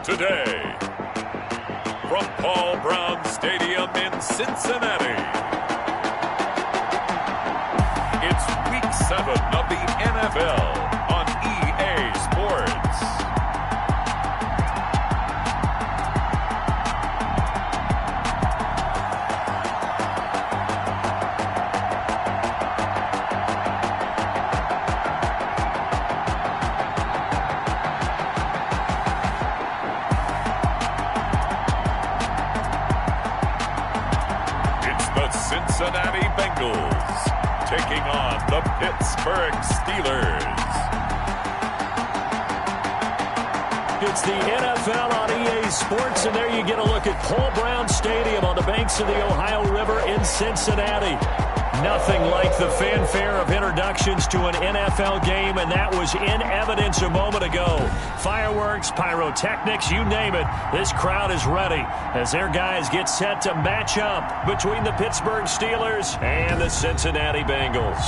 today. From Paul Brown Stadium in Cincinnati, it's Week 7 of the NFL on EA Sports. Cincinnati Bengals taking on the Pittsburgh Steelers. It's the NFL on EA Sports, and there you get a look at Paul Brown Stadium on the banks of the Ohio River in Cincinnati. Nothing like the fanfare of introductions to an NFL game, and that was in evidence a moment ago. Fireworks, pyrotechnics, you name it. This crowd is ready as their guys get set to match up between the Pittsburgh Steelers and the Cincinnati Bengals.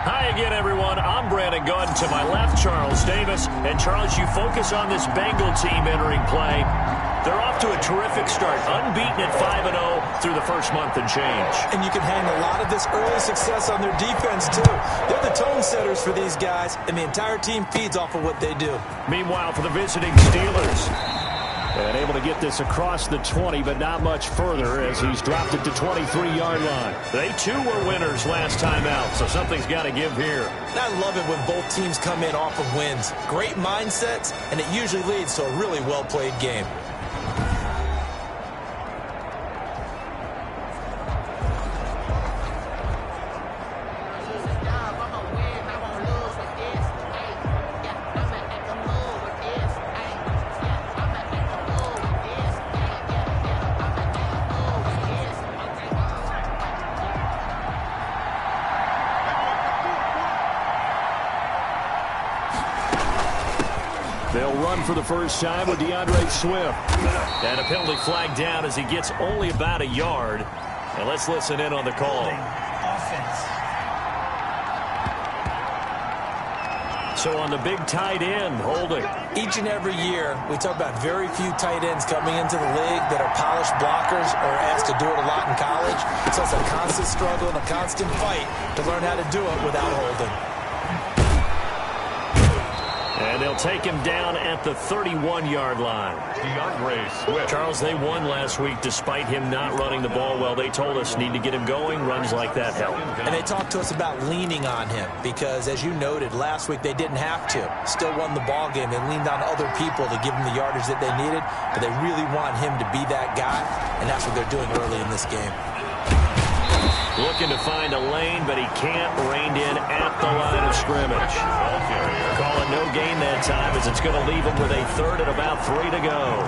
Hi again, everyone. I'm Brandon Gunn. To my left, Charles Davis. And, Charles, you focus on this Bengal team entering play. They're off to a terrific start, unbeaten at 5-0 through the first month and change. And you can hang a lot of this early success on their defense, too. They're the tone setters for these guys, and the entire team feeds off of what they do. Meanwhile, for the visiting Steelers, and able to get this across the 20, but not much further as he's dropped it to 23-yard line. They, too, were winners last time out, so something's got to give here. And I love it when both teams come in off of wins. Great mindsets, and it usually leads to a really well-played game. They'll run for the first time with DeAndre Swift. And a penalty flag down as he gets only about a yard. And let's listen in on the call. So on the big tight end, holding. Each and every year, we talk about very few tight ends coming into the league that are polished blockers or asked to do it a lot in college. So it's a constant struggle and a constant fight to learn how to do it without holding. And they'll take him down at the 31-yard line. DeAndre Swift. Charles, they won last week despite him not running the ball well. They told us need to get him going. Runs like that help. And they talked to us about leaning on him because, as you noted, last week they didn't have to. Still won the ball game. They leaned on other people to give them the yardage that they needed, but they really want him to be that guy, and that's what they're doing early in this game. Looking to find a lane, but he can't. Reined in at the line of scrimmage. Calling no gain that time as it's going to leave him with a third and about 3 to go.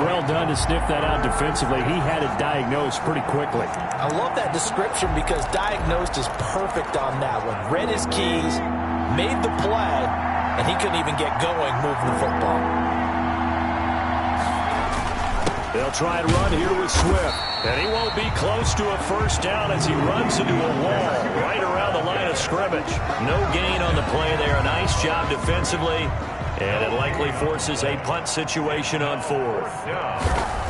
Well done to sniff that out defensively. He had it diagnosed pretty quickly. I love that description because diagnosed is perfect on that one. Read his keys, made the play, and he couldn't even get going moving the football. They'll try and run here with Swift. And he won't be close to a first down as he runs into a wall right around the line of scrimmage. No gain on the play there. A nice job defensively. And it likely forces a punt situation on fourth.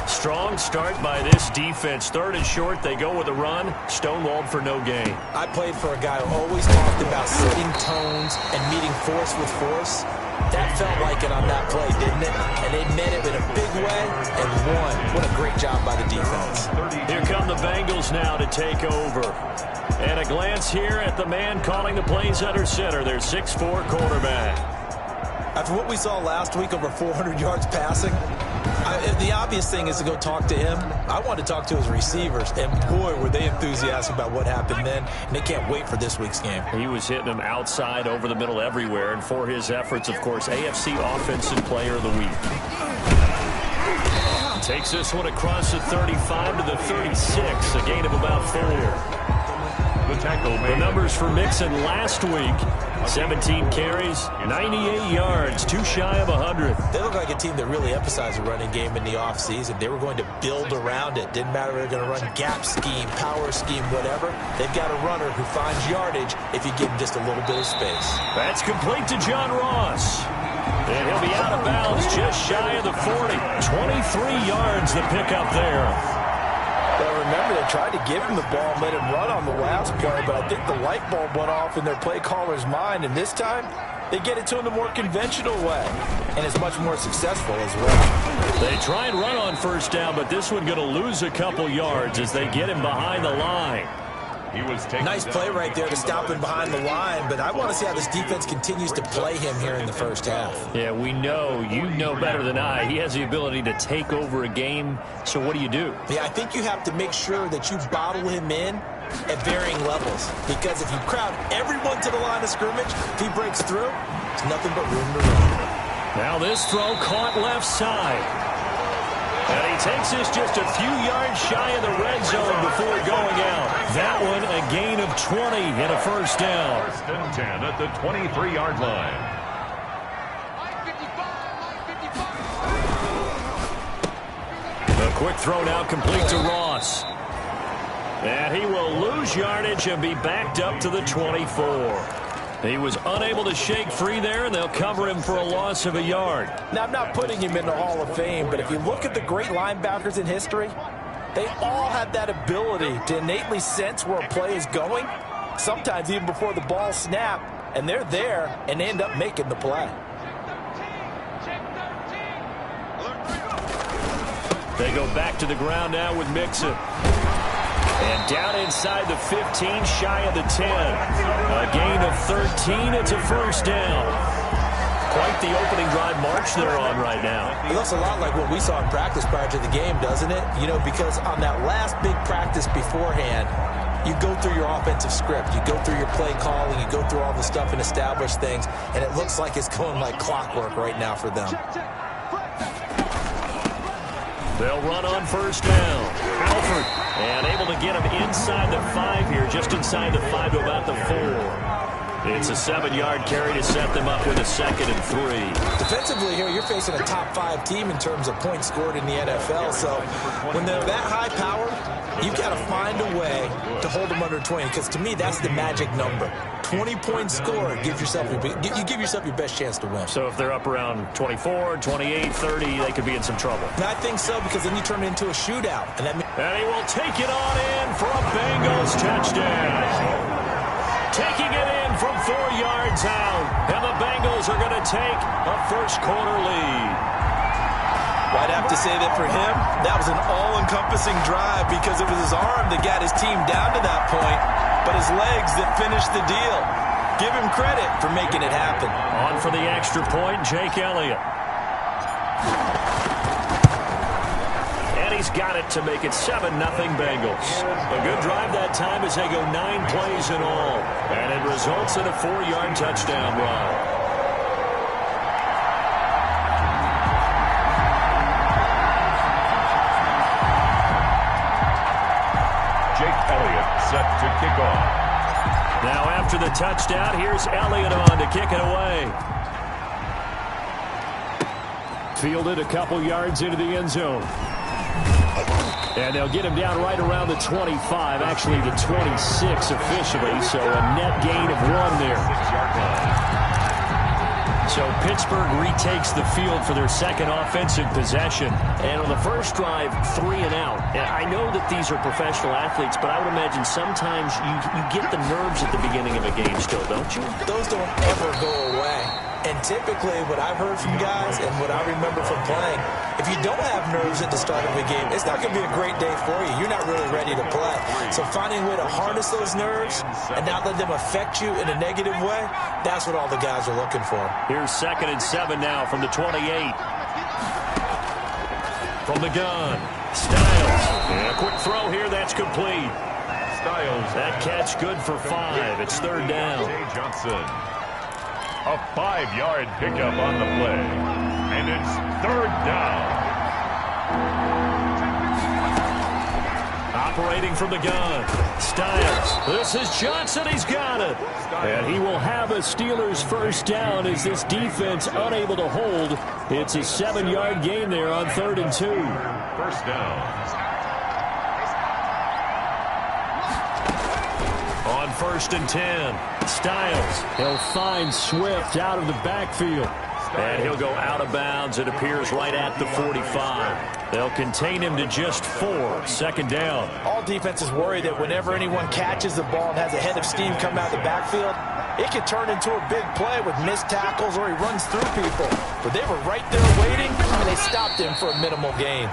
Strong start by this defense. Third and short, they go with a run. Stonewalled for no gain. I played for a guy who always talked about setting tones and meeting force with force. That felt like it on that play, didn't it? And they met it in a big way and won. What a great job by the defense. Here come the Bengals now to take over. And a glance here at the man calling the plays under center, their 6'4" quarterback. After what we saw last week, over 400 yards passing, the obvious thing is to go talk to him. I want to talk to his receivers, and boy, were they enthusiastic about what happened then, and they can't wait for this week's game. He was hitting them outside, over the middle, everywhere, and for his efforts, of course, AFC Offensive Player of the Week. Takes this one across the 35 to the 36, a gain of about 4. The tackle The made. numbers for Mixon last week: 17 carries, 98 yards, too shy of 100. They look like a team that really emphasized the running game in the offseason. They were going to build around it. Didn't matter if they're going to run gap scheme, power scheme, whatever. They've got a runner who finds yardage if you give him just a little bit of space. That's complete to John Ross. And he'll be out of bounds just shy of the 40. 23 yards the pickup there. Well, remember, they tried to give him the ball and let him run on the last play, but I think the light bulb went off in their play caller's mind, and this time they get it to him the more conventional way, and it's much more successful as well. They try and run on first down, but this one going to lose a couple yards as they get him behind the line. He was Nice play right there to stop him behind the line, but I want to see how this defense continues to play him here in the first half. Yeah, we know. You know better than I. He has the ability to take over a game, so what do you do? Yeah, I think you have to make sure that you bottle him in at varying levels, because if you crowd everyone to the line of scrimmage, if he breaks through, there's nothing but room to run. Now this throw caught left side. And he takes this just a few yards shy of the red zone before going out. That one a gain of 20 and a first down. First and 10 at the 23-yard line. A quick throw now complete to Ross. And he will lose yardage and be backed up to the 24. He was unable to shake free there, and they'll cover him for a loss of a yard. Now, I'm not putting him in the Hall of Fame, but if you look at the great linebackers in history, they all have that ability to innately sense where a play is going, sometimes even before the ball snaps, and they're there and end up making the play. They go back to the ground now with Mixon. And down inside the 15, shy of the 10. A gain of 13. It's a first down. Quite the opening drive march they're on right now. It looks a lot like what we saw in practice prior to the game, doesn't it? You know, because on that last big practice beforehand, you go through your offensive script. You go through your play calling. You go through all the stuff and establish things. And it looks like it's going like clockwork right now for them. They'll run on first down. Alford, and able to get him inside the 5 here, just inside the 5 to about the 4. It's a 7-yard carry to set them up with a 2nd and 3. Defensively here, you're facing a top 5 team in terms of points scored in the NFL. So when they're that high powered, you've got to find a way to hold them under 20, because to me, that's the magic number. 20 points scored, you give yourself your best chance to win. So if they're up around 24, 28, 30, they could be in some trouble. And I think so, because then you turn it into a shootout. And he will take it on in for a Bengals touchdown. Taking it in from 4 yards out. And the Bengals are going to take a first-quarter lead. Well, I'd have to say that for him, that was an all-encompassing drive, because it was his arm that got his team down to that point, but his legs that finished the deal. Give him credit for making it happen. On for the extra point, Jake Elliott. And he's got it to make it 7-0 Bengals. A good drive that time as they go 9 plays in all. And it results in a 4-yard touchdown run. Set to kick off. Now after the touchdown, here's Elliott on to kick it away. Fielded a couple yards into the end zone. And they'll get him down right around the 25, actually the 26 officially, so a net gain of 1 there. 6-yard line. So Pittsburgh retakes the field for their second offensive possession. And on the first drive, 3 and out. And I know that these are professional athletes, but I would imagine sometimes you get the nerves at the beginning of a game still, don't you? Those don't ever go away. And typically what I've heard from guys and what I remember from playing, if you don't have nerves at the start of a game, it's not going to be a great day for you. You're not really ready to play. So finding a way to harness those nerves and not let them affect you in a negative way, that's what all the guys are looking for. Here's 2nd and 7 now from the 28. From the gun, Styles. And a quick throw here, that's complete. Styles. That catch good for 5. It's 3rd down. Jay Johnson. A 5-yard pickup on the play. And it's 3rd down. Operating from the gun. Styles. This is Johnson. He's got it. And he will have a Steelers first down as this defense unable to hold. It's a 7-yard gain there on 3rd and 2. First down. On 1st and 10, Styles. He'll find Swift out of the backfield. And he'll go out of bounds, it appears, right at the 45. They'll contain him to just 4. 2nd down. All defenses worry that whenever anyone catches the ball and has a head of steam come out of the backfield, it could turn into a big play with missed tackles or he runs through people. But they were right there waiting, and they stopped him for a minimal gain.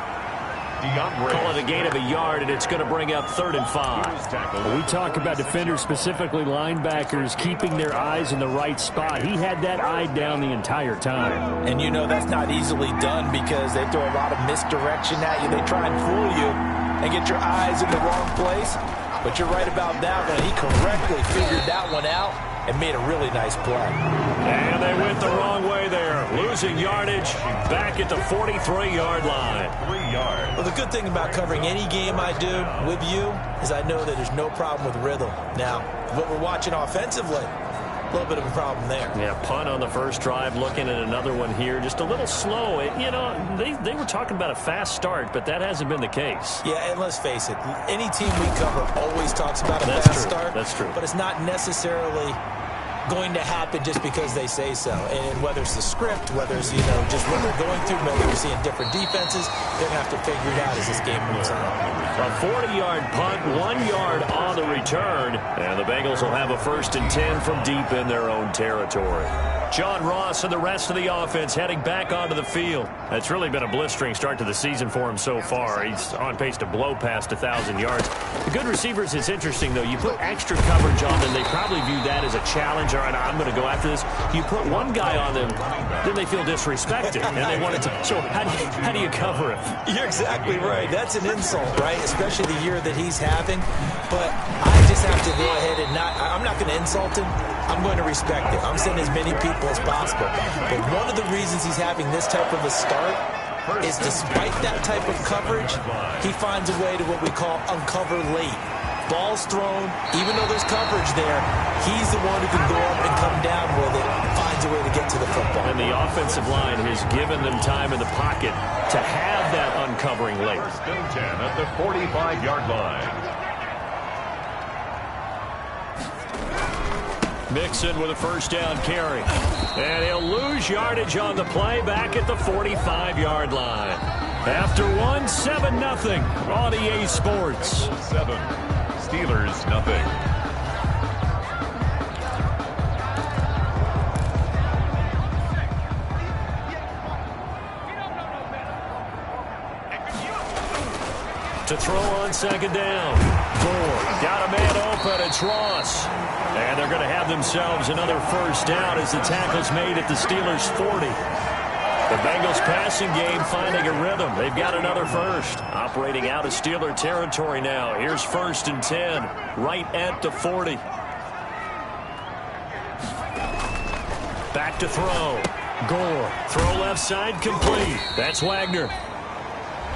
Call it a gain of a yard, and it's going to bring up 3rd and 5. We talk about defenders, specifically linebackers, keeping their eyes in the right spot. He had that eye down the entire time. And you know that's not easily done because they throw a lot of misdirection at you. They try and fool you and get your eyes in the wrong place. But you're right about that one. He correctly figured that one out and made a really nice play. And they went the wrong way there. Losing yardage back at the 43-yard line. 3 yards. Well, the good thing about covering any game I do with you is I know that there's no problem with rhythm. Now, what we're watching offensively, a little bit of a problem there. Yeah, punt on the first drive, looking at another one here. Just a little slow. You know, they were talking about a fast start, but that hasn't been the case. Yeah, and let's face it, any team we cover always talks about a fast start. That's true. But it's not necessarily going to happen just because they say so. And whether it's the script, whether it's, just what they're going through, whether you're seeing different defenses, they're going to have to figure it out as this game moves on. A 40-yard punt, 1 yard on the return. And the Bengals will have a 1st and 10 from deep in their own territory. John Ross and the rest of the offense heading back onto the field. It's really been a blistering start to the season for him so far. He's on pace to blow past 1,000 yards. The good receivers, it's interesting, though. You put extra coverage on them, they probably view that as a challenge. All right, I'm going to go after this. You put one guy on them, then they feel disrespected, and they want it to. So how do you cover him? You're exactly right. That's an insult, right? Especially the year that he's having. But I just have to go ahead and I'm not going to insult him. I'm going to respect it. I'm sending as many people as possible. But one of the reasons he's having this type of a start is despite that type of coverage, he finds a way to what we call uncover late. Ball's thrown, even though there's coverage there, he's the one who can go up and come down with it, finds a way to get to the football. And the offensive line has given them time in the pocket to have that uncovering late. 1st and 10 at the 45-yard line. Mixon with a 1st down carry. And he'll lose yardage on the play back at the 45-yard line. After one, 7-0 on EA Sports. 7. Steelers, nothing. To throw on 2nd down. Gore got a man open. It's Ross. And they're going to have themselves another 1st down as the tackle's made at the Steelers' 40. The Bengals passing game finding a rhythm. They've got another 1st. Operating out of Steeler territory now. Here's 1st and 10 right at the 40. Back to throw. Gore. Throw left side complete. That's Wagner.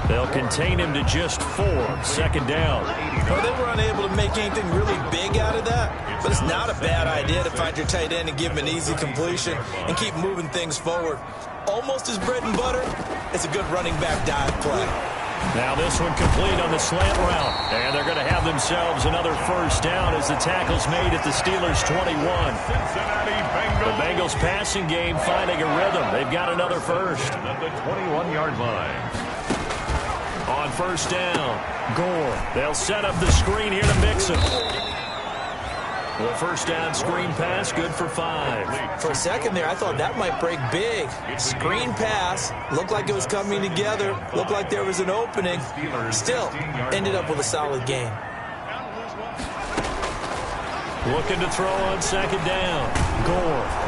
They'll contain him to just 4. 2nd down. Well, they were unable to make anything really big out of that, but it's not a bad idea to find your tight end and give him an easy completion and keep moving things forward. Almost his bread and butter. It's a good running back dive play. Now this one complete on the slant route. And they're going to have themselves another 1st down as the tackle's made at the Steelers' 21. Cincinnati Bengals. The Bengals passing game finding a rhythm. They've got another 1st. At the 21-yard line. On 1st down, Gore. They'll set up the screen here to Mixon. The 1st down screen pass, good for 5. For a second there, I thought that might break big. Screen pass, looked like it was coming together, looked like there was an opening. Still, ended up with a solid game. Looking to throw on 2nd down.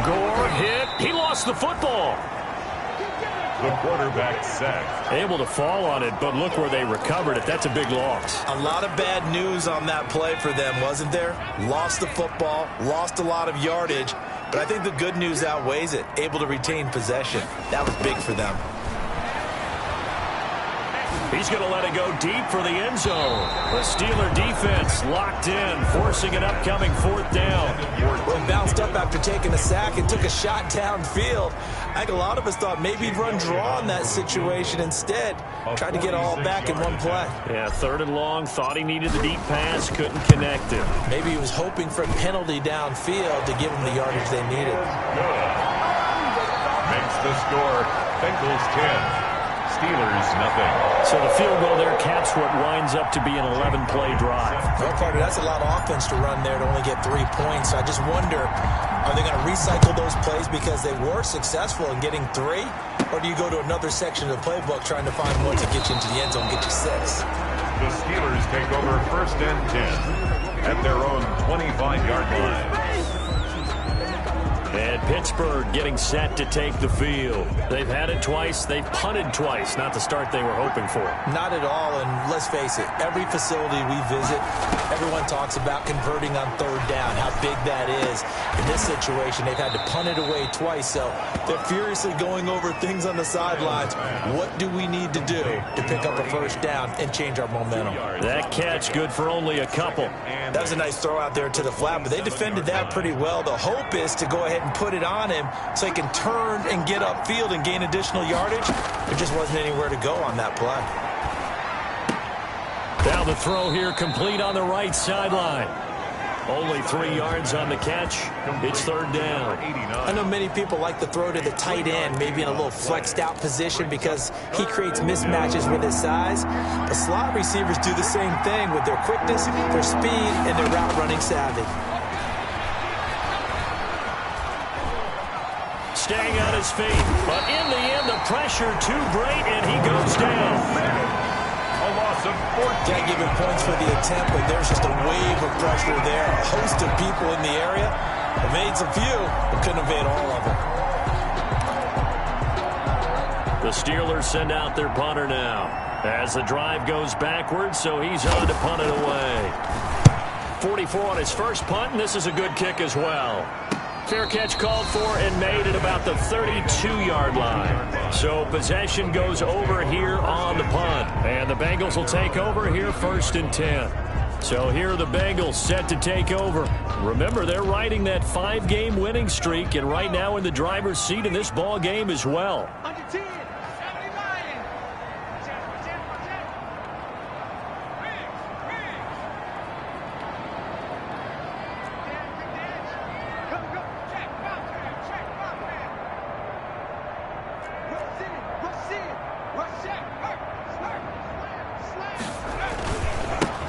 Gore hit. He lost the football. The quarterback sacked. Able to fall on it, but look where they recovered it. That's a big loss. A lot of bad news on that play for them, wasn't there? Lost the football, lost a lot of yardage, but I think the good news outweighs it. Able to retain possession. That was big for them. He's going to let it go deep for the end zone. The Steeler defense locked in, forcing an upcoming 4th down. Well, bounced up after taking a sack and took a shot downfield. I think a lot of us thought maybe he'd run draw in that situation instead. Tried to get all back in one play. Yeah, 3rd and long, thought he needed the deep pass, couldn't connect it. Maybe he was hoping for a penalty downfield to give him the yardage they needed. Makes the score Bengals 10. Steelers nothing. So the field goal there caps what winds up to be an 11-play drive. Well, Carter, that's a lot of offense to run there to only get 3 points. So I just wonder, are they going to recycle those plays because they were successful in getting 3? Or do you go to another section of the playbook trying to find one to get you into the end zone and get you 6? The Steelers take over 1st and 10 at their own 25-yard line. And Pittsburgh getting set to take the field. They've had it twice. They've punted twice. Not the start they were hoping for. Not at all, and let's face it, every facility we visit, everyone talks about converting on 3rd down, how big that is. In this situation, they've had to punt it away twice, so they're furiously going over things on the sidelines. What do we need to do to pick up a 1st down and change our momentum? That catch good for only a couple. That was a nice throw out there to the flat, but they defended that pretty well. The hope is to go ahead and put it on him so he can turn and get upfield and gain additional yardage. There just wasn't anywhere to go on that play. Down the throw here, complete on the right sideline. Only 3 yards on the catch. It's 3rd down. I know many people like to throw to the tight end, maybe in a little flexed out position because he creates mismatches with his size. But slot receivers do the same thing with their quickness, their speed, and their route running savvy. Staying on his feet, but in the end, the pressure too great, and he goes down. A loss of 14. Can't give him points for the attempt, but there's just a wave of pressure there. A host of people in the area. Evades a few, but couldn't evade all of them. The Steelers send out their punter now as the drive goes backwards, so he's on to punt it away. 44 on his first punt, and this is a good kick as well. Fair catch called for and made at about the 32-yard line. So possession goes over here on the punt. And the Bengals will take over here 1st and 10. So here are the Bengals set to take over. Remember, they're riding that 5-game winning streak and right now in the driver's seat in this ball game as well.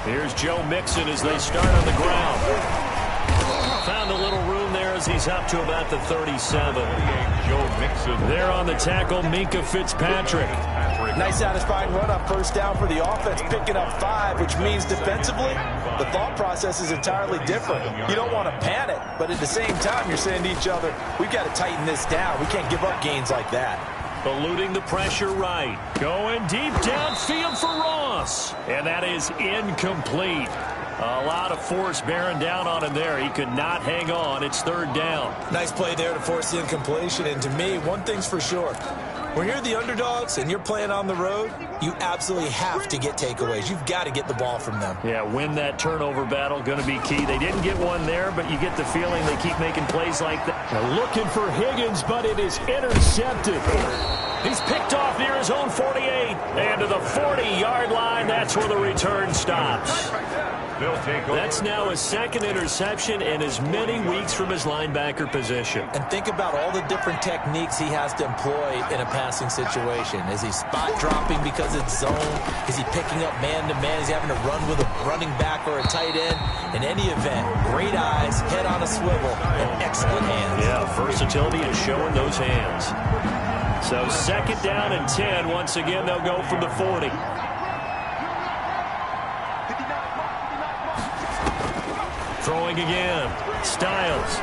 Here's Joe Mixon as they start on the ground. Found a little room there as he's up to about the 37. Joe Mixon. There on the tackle, Minkah Fitzpatrick. Nice satisfying run on 1st down for the offense, picking up 5, which means defensively, the thought process is entirely different. You don't want to panic, but at the same time, you're saying to each other, we've got to tighten this down. We can't give up gains like that. Eluding the pressure right. Going deep downfield for Ross. And that is incomplete. A lot of force bearing down on him there. He could not hang on. It's 3rd down. Nice play there to force the incompletion. And to me, one thing's for sure. When you're the underdogs and you're playing on the road, you absolutely have to get takeaways. You've got to get the ball from them. Yeah, win that turnover battle, going to be key. They didn't get one there, but you get the feeling they keep making plays like that. Now looking for Higgins, but it is intercepted. He's picked off near his own 48. And to the 40-yard line, that's where the return stops. That's now his 2nd interception in as many weeks from his linebacker position. And think about all the different techniques he has to employ in a passing situation. Is he spot dropping because it's zone? Is he picking up man-to-man? Is he having to run with a running back or a tight end? In any event, great eyes, head on a swivel, and excellent hands. Yeah, versatility is showing those hands. So 2nd down and 10. Once again, they'll go from the 40. Throwing again. Styles.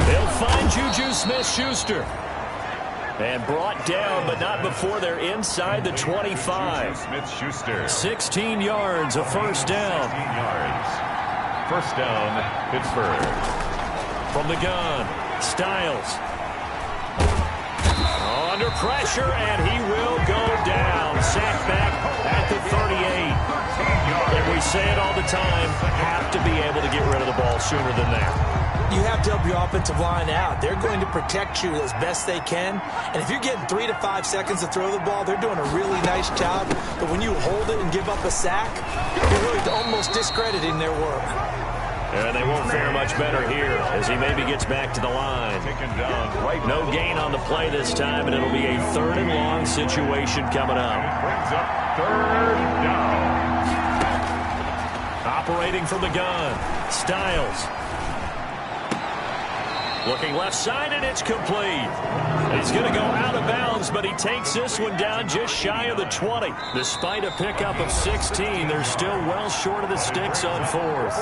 They'll find Juju Smith-Schuster. And brought down, but not before they're inside the 25. Smith-Schuster. 16 yards, a 1st down. 16 yards. 1st down, Pittsburgh. From the gun, Styles. Under pressure, and he will go down. Sacked back at the 38. And we say it all the time, have to be able to get rid of the ball sooner than that. You have to help your offensive line out. They're going to protect you as best they can. And if you're getting 3 to 5 seconds to throw the ball, they're doing a really nice job. But when you hold it and give up a sack, you're really almost discrediting their work. And they won't fare much better here as he maybe gets back to the line. No gain on the play this time, and it'll be a 3rd and long situation coming up. Brings up 3rd down. Operating from the gun, Styles. Looking left side, and it's complete. He's going to go out of bounds, but he takes this one down just shy of the 20. Despite a pickup of 16, they're still well short of the sticks on 4th.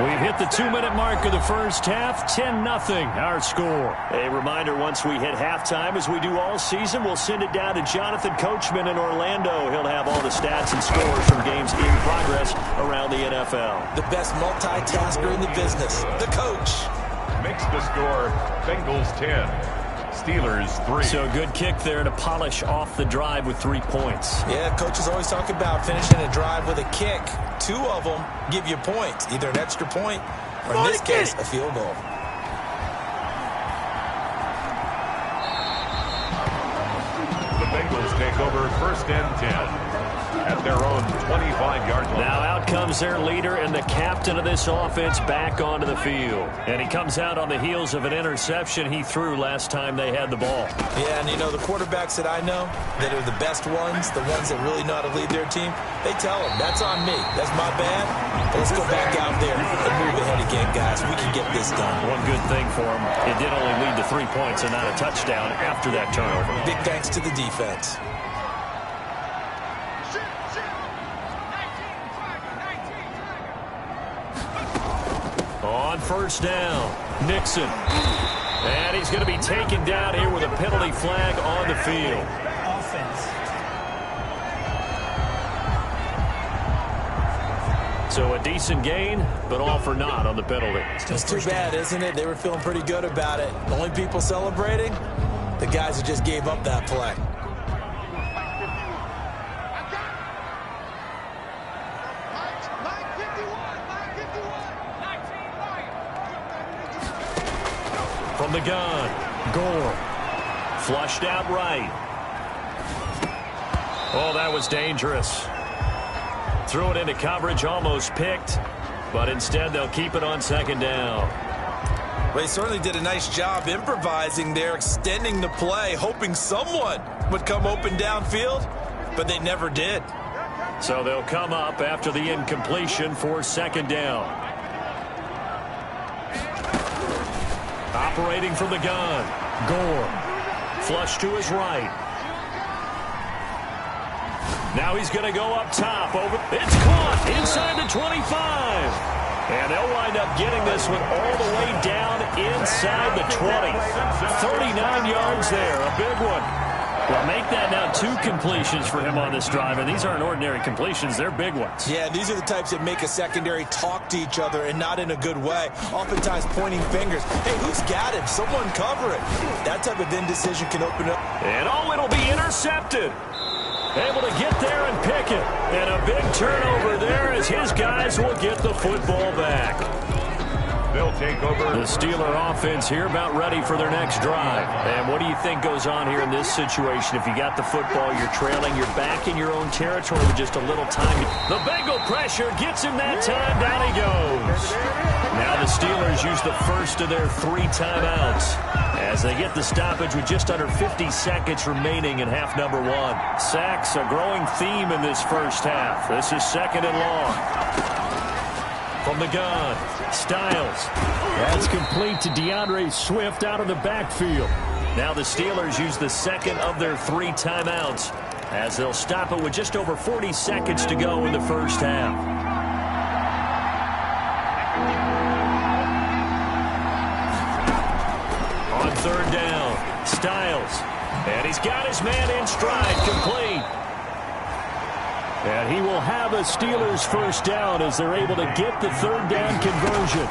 We've hit the 2-minute mark of the first half, 10-0 our score. A reminder, once we hit halftime, as we do all season, we'll send it down to Jonathan Coachman in Orlando. He'll have all the stats and scores from games in progress around the NFL. The best multitasker in the business, the coach. Makes the score Bengals 10, Steelers 3. So good kick there to polish off the drive with 3 points. Yeah, coaches always talk about finishing a drive with a kick. 2 of them give you points, either an extra point or in this case a field goal. The Bengals take over 1st and 10 at their own 25-yard line. Now out comes their leader and the captain of this offense back onto the field. And he comes out on the heels of an interception he threw last time they had the ball. Yeah, and you know, the quarterbacks that I know that are the best ones, the ones that really know how to lead their team, they tell them, that's on me. That's my bad. But let's go back out there and move ahead again, guys. We can get this done. One good thing for him, it did only lead to 3 points and not a touchdown after that turnover. Big thanks to the defense. On 1st down, Nixon. And he's going to be taken down here with a penalty flag on the field. So a decent gain, but all for naught on the penalty. It's too bad, isn't it? They were feeling pretty good about it. The only people celebrating, the guys who just gave up that play. From the gun, Gore. Flushed out right. Oh, that was dangerous. Threw it into coverage, almost picked, but instead they'll keep it on 2nd down. Well, they certainly did a nice job improvising there, extending the play, hoping someone would come open downfield, but they never did. So they'll come up after the incompletion for 2nd down. Operating from the gun, Gore. Flush to his right. Now he's going to go up top. It's caught inside the 25. And they'll wind up getting this one all the way down inside the 20. 39 yards there, a big one. Well, make that now 2 completions for him on this drive, and these aren't ordinary completions. They're big ones. Yeah, these are the types that make a secondary talk to each other and not in a good way, oftentimes pointing fingers. Hey, who's got him? Someone cover it. That type of indecision can open up. And it'll be intercepted. Able to get there and pick it. And a big turnover there as his guys will get the football back. They'll take over. The Steeler offense here about ready for their next drive. And what do you think goes on here in this situation? If you got the football, you're trailing, you're back in your own territory with just a little time. The Bengal pressure gets him that time. Down he goes. Now the Steelers use the first of their 3 timeouts as they get the stoppage with just under 50 seconds remaining in half number 1. Sacks, a growing theme in this first half. This is 2nd and long. From the gun, Styles. That's complete to DeAndre Swift out of the backfield. Now the Steelers use the 2nd of their 3 timeouts as they'll stop it with just over 40 seconds to go in the first half. On 3rd down, Styles. And he's got his man in stride, complete. And he will have a Steelers first down as they're able to get the 3rd down conversion.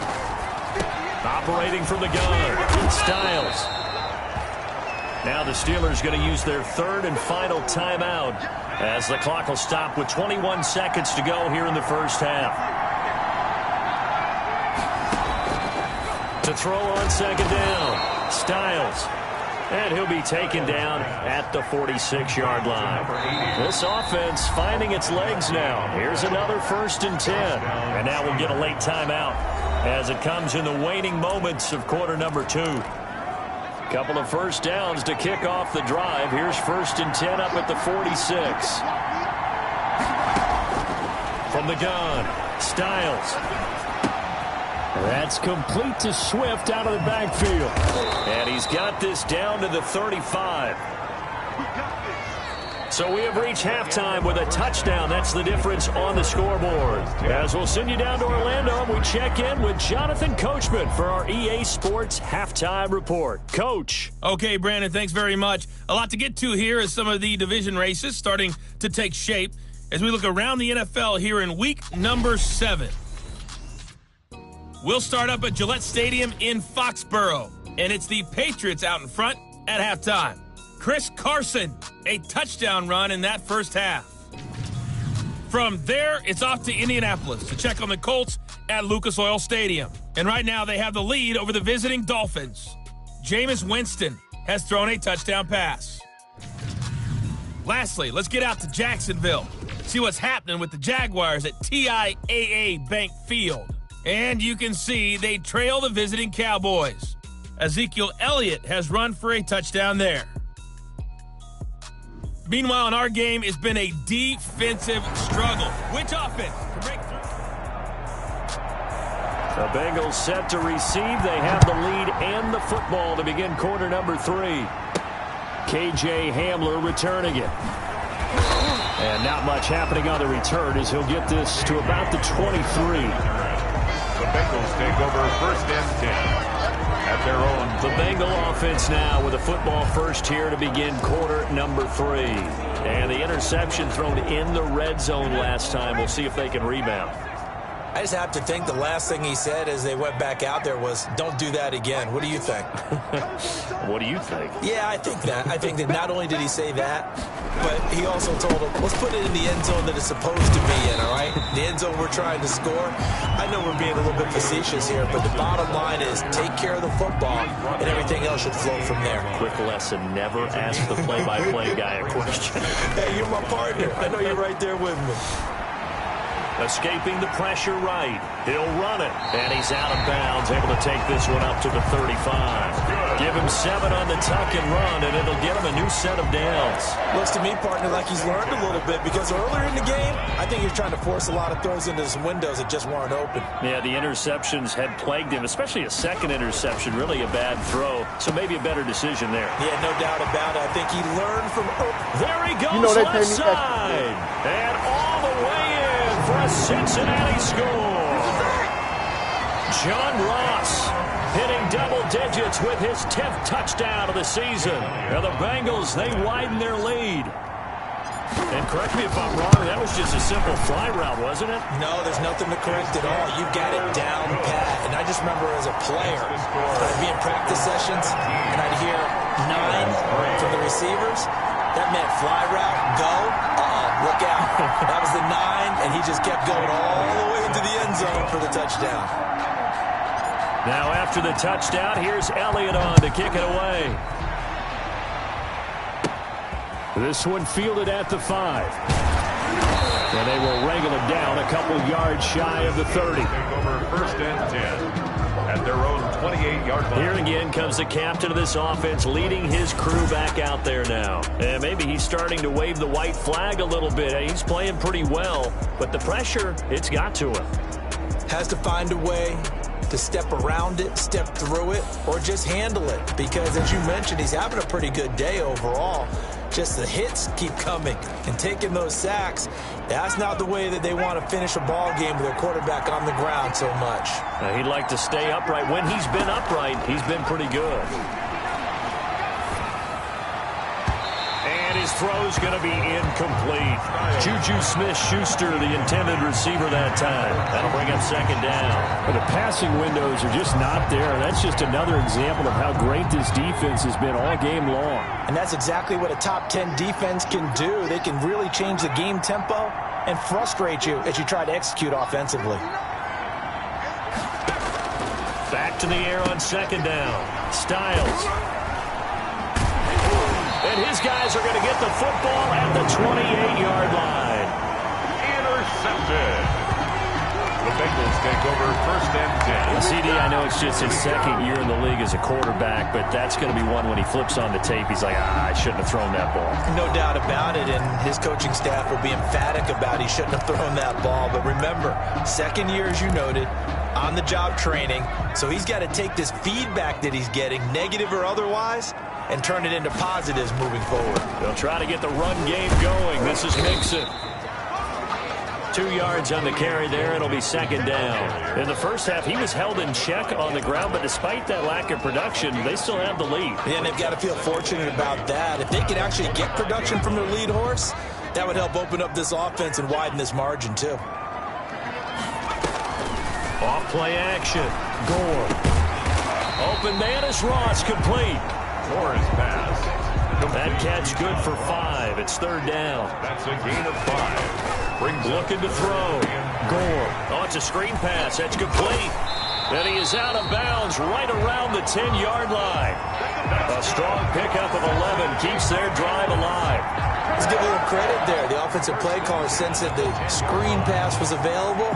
Operating from the gun, Styles. Now the Steelers going to use their third and final timeout as the clock will stop with 21 seconds to go here in the first half. To throw on second down, Styles. And he'll be taken down at the 46-yard line. This offense finding its legs now. Here's another 1st and 10. And now we'll get a late timeout as it comes in the waning moments of quarter number 2. Couple of first downs to kick off the drive. Here's 1st and 10 up at the 46. From the gun, Styles. That's complete to Swift out of the backfield. And he's got this down to the 35. So we have reached halftime with a touchdown. That's the difference on the scoreboard. As we'll send you down to Orlando, we check in with Jonathan Coachman for our EA Sports Halftime Report. Coach. Okay, Brandon, thanks very much. A lot to get to here as some of the division races starting to take shape as we look around the NFL here in week number 7. We'll start up at Gillette Stadium in Foxborough, and it's the Patriots out in front at halftime. Chris Carson, a touchdown run in that first half. From there, it's off to Indianapolis to check on the Colts at Lucas Oil Stadium. And right now, they have the lead over the visiting Dolphins. Jameis Winston has thrown a touchdown pass. Lastly, let's get out to Jacksonville, see what's happening with the Jaguars at TIAA Bank Field. And you can see they trail the visiting Cowboys. Ezekiel Elliott has run for a touchdown there. Meanwhile, in our game, it's been a defensive struggle. Which offense can break through? The Bengals set to receive. They have the lead and the football to begin quarter number 3. KJ Hamler returning it. And not much happening on the return as he'll get this to about the 23. The Bengals take over 1st and 10 at their own. The Bengal offense now with a football first here to begin quarter number 3. And the interception thrown in the red zone last time. We'll see if they can rebound. I just have to think the last thing he said as they went back out there was, don't do that again. What do you think? What do you think? Yeah, I think that. I think that not only did he say that, but he also told him, let's put it in the end zone that it's supposed to be in, all right? The end zone we're trying to score. I know we're being a little bit facetious here, but the bottom line is take care of the football, and everything else should flow from there. Quick lesson, never ask the play-by-play guy a question. Hey, you're my partner. I know you're right there with me. Escaping the pressure right. He'll run it. And he's out of bounds, able to take this one up to the 35. Give him 7 on the tuck and run, and it'll get him a new set of downs. Looks to me, partner, like he's learned a little bit because earlier in the game, I think he was trying to force a lot of throws into some windows that just weren't open. Yeah, the interceptions had plagued him, especially a second interception, really a bad throw. So maybe a better decision there. Yeah, no doubt about it. I think he learned from... There he goes, left side. And all the way in for a Cincinnati score. John Ross hitting double digits with his 10th touchdown of the season. Now the Bengals, they widen their lead. And correct me if I'm wrong, that was just a simple fly route, wasn't it? No, there's nothing to correct at all. You got it down pat. And I just remember as a player, I'd be in practice sessions, and I'd hear 9 from the receivers. That meant fly route, go, look out. That was the 9, and he just kept going all the way into the end zone for the touchdown. Now after the touchdown, here's Elliott on to kick it away. This one fielded at the 5. And they will wrangle it down a couple yards shy of the 30. Take over 1st and 10 at their own 28-yard line. Here again comes the captain of this offense leading his crew back out there now. And maybe he's starting to wave the white flag a little bit. He's playing pretty well, but the pressure, it's got to him. Has to find a way to step around it, step through it, or just handle it. Because as you mentioned, he's having a pretty good day overall. Just the hits keep coming and taking those sacks. That's not the way that they want to finish a ball game with their quarterback on the ground so much. Now, he'd like to stay upright. When he's been upright, he's been pretty good. And his throw's going to be incomplete. Juju Smith-Schuster, the intended receiver that time. That'll bring up second down. But the passing windows are just not there. That's just another example of how great this defense has been all game long. And that's exactly what a top 10 defense can do. They can really change the game tempo and frustrate you as you try to execute offensively. Back to the air on second down. Styles. And his guys are going to get the football at the 28-yard line. Intercepted. The Bengals take over first and 10. And CD, I know it's just his second year in the league as a quarterback, but that's going to be one when he flips on the tape. He's like, I shouldn't have thrown that ball. No doubt about it, and his coaching staff will be emphatic about he shouldn't have thrown that ball. But remember, second year, as you noted, on-the-job training, so he's got to take this feedback that he's getting, negative or otherwise, and turn it into positives moving forward. They'll try to get the run game going. This is Mixon. 2 yards on the carry there. It'll be second down. In the first half, he was held in check on the ground, but despite that lack of production, they still have the lead. Yeah, and they've got to feel fortunate about that. If they could actually get production from their lead horse, that would help open up this offense and widen this margin, too. Off play action. Gore. Open man is Ross, complete. Gore's pass. That catch good for 5. It's third down. That's a gain of 5. Looking to throw. Gore. Oh, it's a screen pass. That's complete. And he is out of bounds right around the 10-yard line. A strong pickup of 11 keeps their drive alive. Let's give a little credit there. The offensive play caller sensed that the screen pass was available.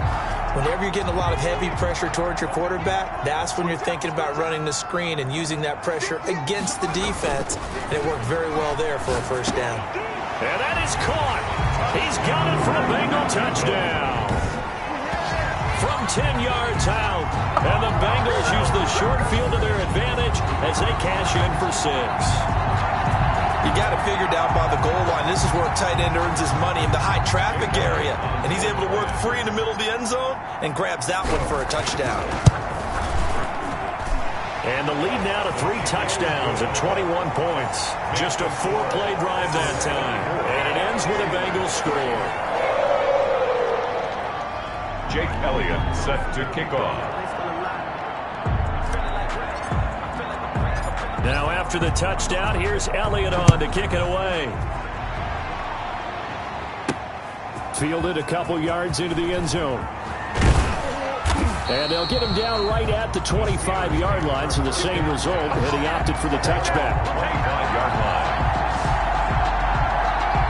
Whenever you're getting a lot of heavy pressure towards your quarterback, that's when you're thinking about running the screen and using that pressure against the defense. And it worked very well there for a first down. And that is caught. He's got it for a Bengal touchdown. From 10 yards out. And the Bengals use the short field to their advantage as they cash in for 6. You got it figured out by the goal line. This is where a tight end earns his money in the high traffic area. And he's able to work free in the middle of the end zone and grabs that one for a touchdown. And the lead now to 3 touchdowns at 21 points. Just a 4-play drive that time. And it ends with a Bengals score. Jake Elliott set to kick off. Now after the touchdown, here's Elliott on to kick it away. Fielded a couple yards into the end zone. And they'll get him down right at the 25-yard line, so the same result, and he opted for the touchback. 25-yard line.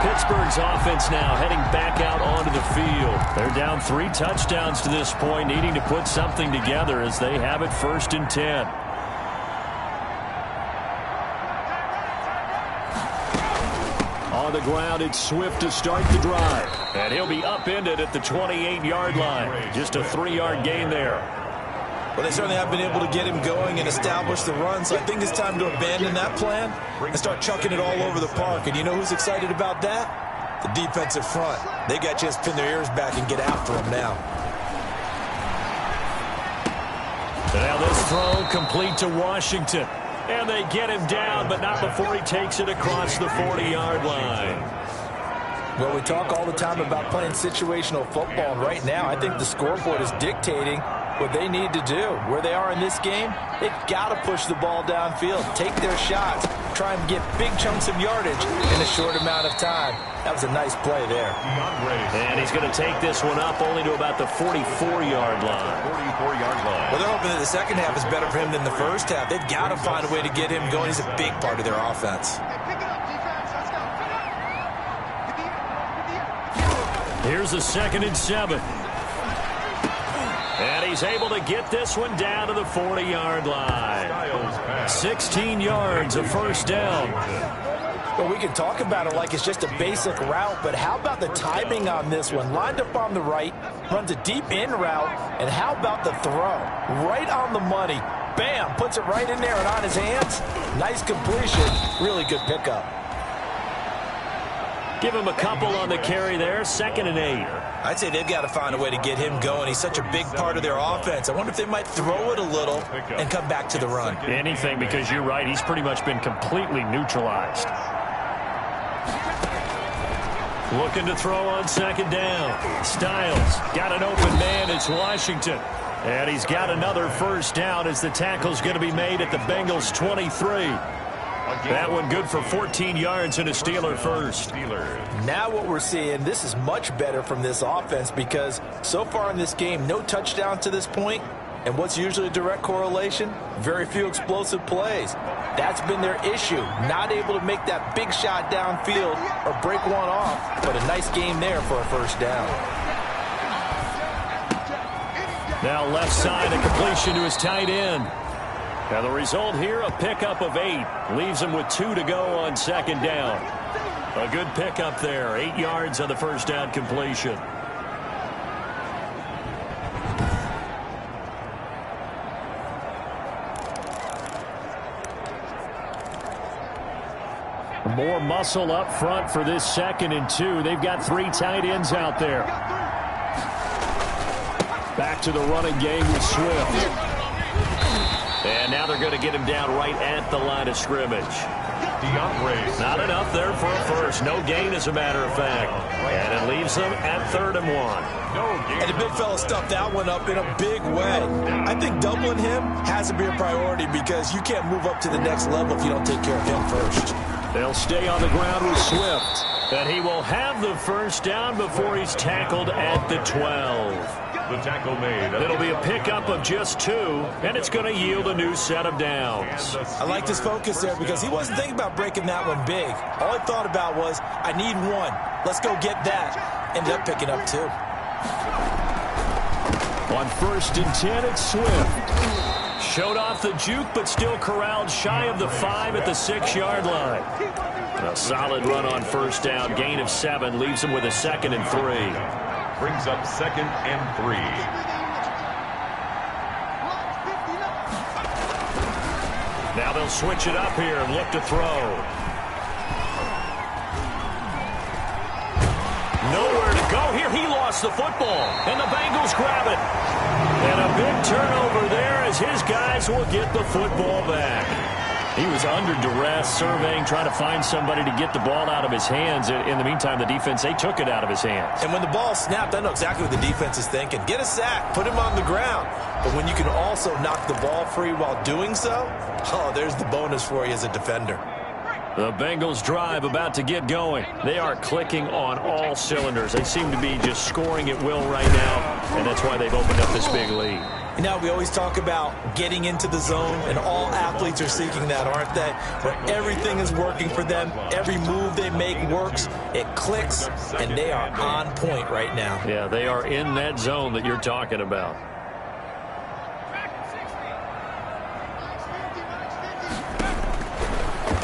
Pittsburgh's offense now heading back out onto the field. They're down 3 touchdowns to this point, needing to put something together as they have it first and 10. On the ground, it's Swift to start the drive. And he'll be upended at the 28-yard line. Just a 3-yard gain there. Well, they certainly have been able to get him going and establish the run, so I think it's time to abandon that plan and start chucking it all over the park. And you know who's excited about that? The defensive front. They got a chance to pin their ears back and get after him now. And now this throw complete to Washington. And they get him down, but not before he takes it across the 40-yard line. Well, we talk all the time about playing situational football, and right now I think the scoreboard is dictating what they need to do. Where they are in this game, they've got to push the ball downfield, take their shots, try and get big chunks of yardage in a short amount of time. That was a nice play there. And he's going to take this one up only to about the 44-yard line. 44-yard line. Well, they're hoping that the second half is better for him than the first half. They've got to find a way to get him going. He's a big part of their offense. Here's a 2nd and 7. And he's able to get this one down to the 40-yard line. 16 yards, a first down. Well, we can talk about it like it's just a basic route, but how about the timing on this one? Lined up on the right, runs a deep in route, and how about the throw? Right on the money. Bam, puts it right in there and on his hands. Nice completion. Really good pickup. Give him a couple on the carry there, 2nd and 8. I'd say they've got to find a way to get him going. He's such a big part of their offense. I wonder if they might throw it a little and come back to the run. Anything, because you're right, he's pretty much been completely neutralized. Looking to throw on second down. Styles got an open man. It's Washington. And he's got another first down as the tackle's going to be made at the Bengals 23. That one good for 14 yards and a Steeler first. Now what we're seeing, this is much better from this offense because so far in this game, no touchdowns to this point. And what's usually a direct correlation? Very few explosive plays. That's been their issue. Not able to make that big shot downfield or break one off. But a nice game there for a first down. Now left side, a completion to his tight end. Now the result here, a pickup of 8. Leaves him with 2 to go on second down. A good pickup there. 8 yards on the first down completion. More muscle up front for this 2nd and 2. They've got 3 tight ends out there. Back to the running game with Swift. And now they're going to get him down right at the line of scrimmage. Not enough there for a first. No gain, as a matter of fact. And it leaves them at 3rd and 1. And the big fella stuffed that one up in a big way. I think doubling him has to be a priority because you can't move up to the next level if you don't take care of him first. They'll stay on the ground with Swift. And he will have the first down before he's tackled at the 12. The tackle made. It'll be a pickup of just 2, and it's going to yield a new set of downs. I like his focus there because he wasn't thinking about breaking that one big. All he thought about was, I need 1. Let's go get that. Ended up picking up 2. On 1st and 10, it's Swift. Showed off the juke, but still corralled shy of the 5 at the 6-yard line. A solid run on first down. Gain of 7 leaves him with a 2nd and 3. Brings up 2nd and 3. Now they'll switch it up here and look to throw. Nowhere to go here. He lost the football, and the Bengals grab it. And a big turnover there as his guys will get the football back. He was under duress, surveying, trying to find somebody to get the ball out of his hands. In the meantime, the defense, they took it out of his hands. And when the ball snapped, I know exactly what the defense is thinking. Get a sack, put him on the ground. But when you can also knock the ball free while doing so, oh, there's the bonus for you as a defender. The Bengals drive about to get going. They are clicking on all cylinders. They seem to be just scoring at will right now, and that's why they've opened up this big lead. You know, we always talk about getting into the zone, and all athletes are seeking that, aren't they? Where everything is working for them, every move they make works, it clicks, and they are on point right now. Yeah, they are in that zone that you're talking about.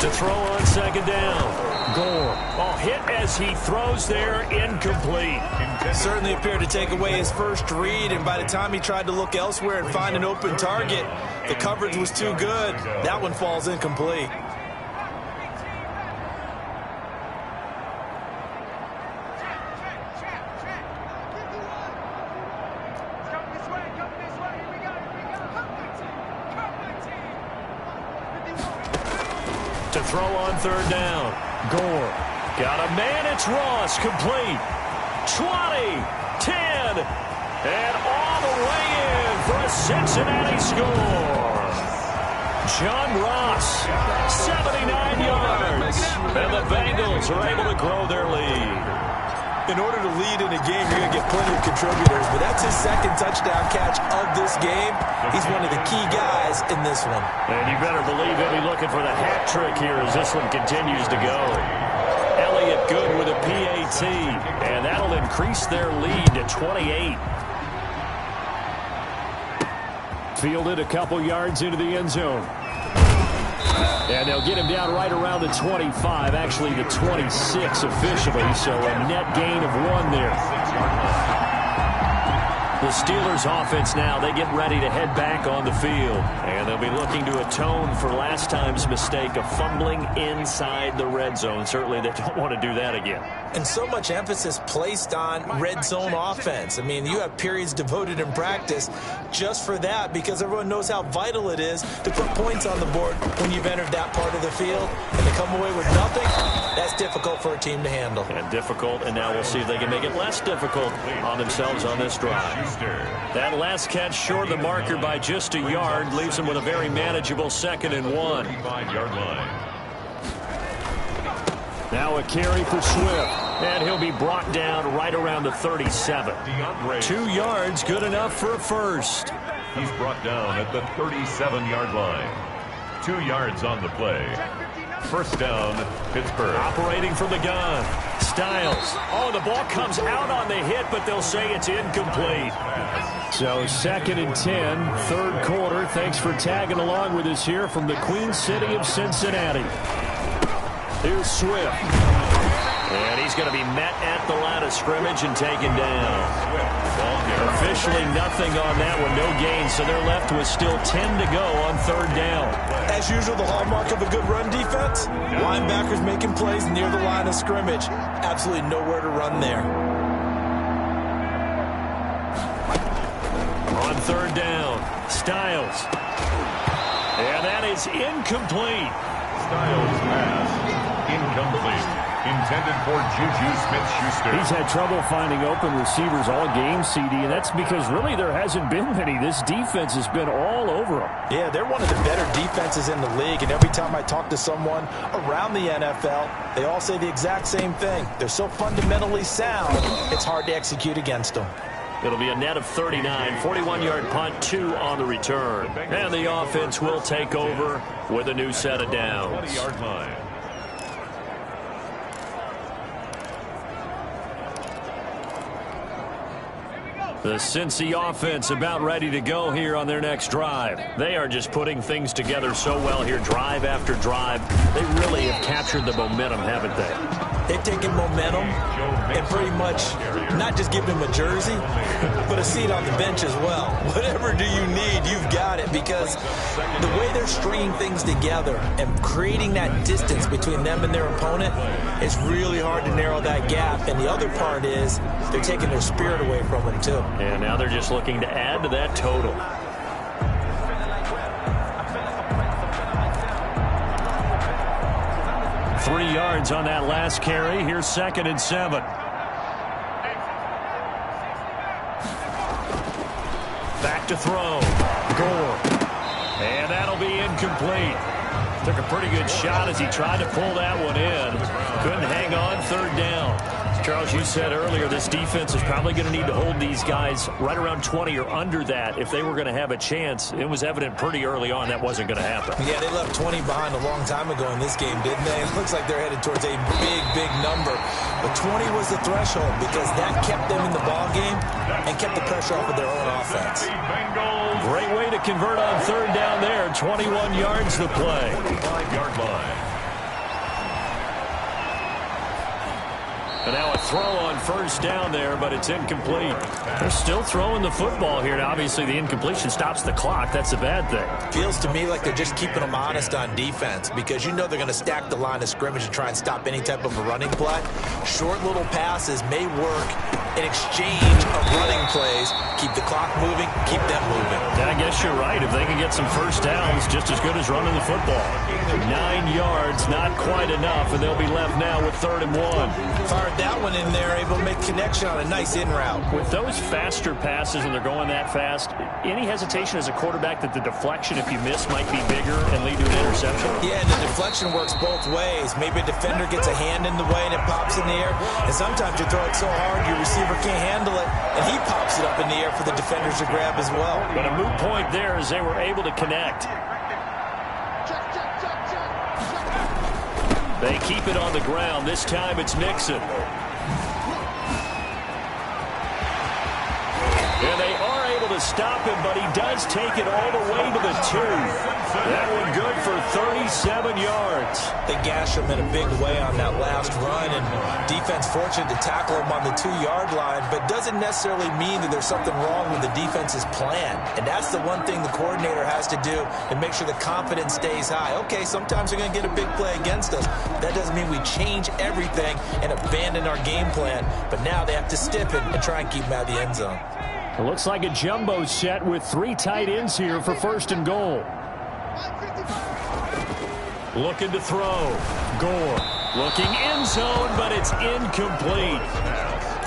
To throw on second down. Gore. Oh, hit as he throws there, incomplete. Certainly appeared to take away his first read, and by the time he tried to look elsewhere and find an open target, the coverage was too good. That one falls incomplete. To throw on third down. Gore. Got a man. It's Ross. Complete. 20. 10. And all the way in for a Cincinnati score. John Ross. 79 yards. And the Bengals are able to grow their lead. In order to lead in a game, you're going to get plenty of contributors, but that's his 2nd touchdown catch of this game. He's one of the key guys in this one. And you better believe he'll be looking for the hat trick here as this one continues to go. Elliott good with a PAT, and that'll increase their lead to 28. Fielded a couple yards into the end zone. And they'll get him down right around the 25, actually the 26 officially, so a net gain of 1 there. The Steelers offense now, they get ready to head back on the field. And they'll be looking to atone for last time's mistake of fumbling inside the red zone. Certainly they don't want to do that again. And so much emphasis placed on red zone offense. I mean, you have periods devoted in practice just for that because everyone knows how vital it is to put points on the board when you've entered that part of the field. And to come away with nothing, that's difficult for a team to handle. And difficult, and now we'll see if they can make it less difficult on themselves on this drive. That last catch short of the marker by just a yard leaves them with a very manageable 2nd and 1. Now a carry for Swift, and he'll be brought down right around the 37. 2 yards, good enough for a first. He's brought down at the 37-yard line. 2 yards on the play. First down, Pittsburgh. Operating from the gun. Styles. Oh, the ball comes out on the hit, but they'll say it's incomplete. So 2nd and 10, 3rd quarter. Thanks for tagging along with us here from the Queen City of Cincinnati. Here's Swift. And he's going to be met at the line of scrimmage and taken down. Officially nothing on that one, no gain, so they're left with still 10 to go on 3rd down. As usual, the hallmark of a good run defense, linebackers making plays near the line of scrimmage. Absolutely nowhere to run there. On 3rd down, Styles. And that is incomplete. Styles pass. Incomplete. Intended for Juju Smith-Schuster. He's had trouble finding open receivers all game, CD, and that's because really there hasn't been many. This defense has been all over them. Yeah, they're one of the better defenses in the league, and every time I talk to someone around the NFL, they all say the exact same thing. They're so fundamentally sound, it's hard to execute against them. It'll be a net of 39, 41-yard punt, 2 on the return. And the offense will take over with a new set of downs. 20-yard line. The Cincy offense about ready to go here on their next drive. They are just putting things together so well here, drive after drive. They really have captured the momentum, haven't they? They've taken momentum and pretty much not just given him a jersey, but a seat on the bench as well. Whatever do you need, you've got it, because the way they're stringing things together and creating that distance between them and their opponent, it's really hard to narrow that gap. And the other part is they're taking their spirit away from them, too. And now they're just looking to add to that total. Three yards on that last carry. Here's 2nd and 7. Back to throw. Gore. And that'll be incomplete. Took a pretty good shot as he tried to pull that one in. Couldn't hang on, 3rd down. Charles, you said earlier this defense is probably going to need to hold these guys right around 20 or under that if they were going to have a chance. It was evident pretty early on that wasn't going to happen. Yeah, they left 20 behind a long time ago in this game, didn't they? It looks like they're headed towards a big, big number. But 20 was the threshold because that kept them in the ball game and kept the pressure off of their own offense. Great way to convert on 3rd down there. 21 yards to play. 5-yard line. And now a throw on 1st down there, but it's incomplete. They're still throwing the football here. Now, obviously, the incompletion stops the clock. That's a bad thing. Feels to me like they're just keeping them honest on defense because you know they're going to stack the line of scrimmage and try and stop any type of a running play. Short little passes may work in exchange of running plays. Keep the clock moving, keep them moving. I guess you're right. If they can get some 1st downs, just as good as running the football. 9 yards, not quite enough, and they'll be left now with 3rd and 1. Fired that one in there, able to make connection on a nice in route. With those faster passes and they're going that fast, any hesitation as a quarterback that the deflection, if you miss, might be bigger and lead to an interception? Yeah, and the deflection works both ways. Maybe a defender gets a hand in the way and it pops in the air, and sometimes you throw it so hard your receiver can't handle it, and he pops it up in the air for the defenders to grab as well. But a moot point there as they were able to connect. They keep it on the ground. This time it's Nixon. And they are able to stop him, but he does take it all the way to the 2. That one good for 37 yards. They gashed him in a big way on that last run, and defense fortunate to tackle him on the 2-yard line, but doesn't necessarily mean that there's something wrong with the defense's plan. And that's the one thing the coordinator has to do and make sure the confidence stays high. Okay, sometimes they're going to get a big play against us. That doesn't mean we change everything and abandon our game plan, but now they have to stiffen and try and keep him out of the end zone. It looks like a jumbo set with 3 tight ends here for 1st and goal. Looking to throw. Gore looking end zone, but it's incomplete.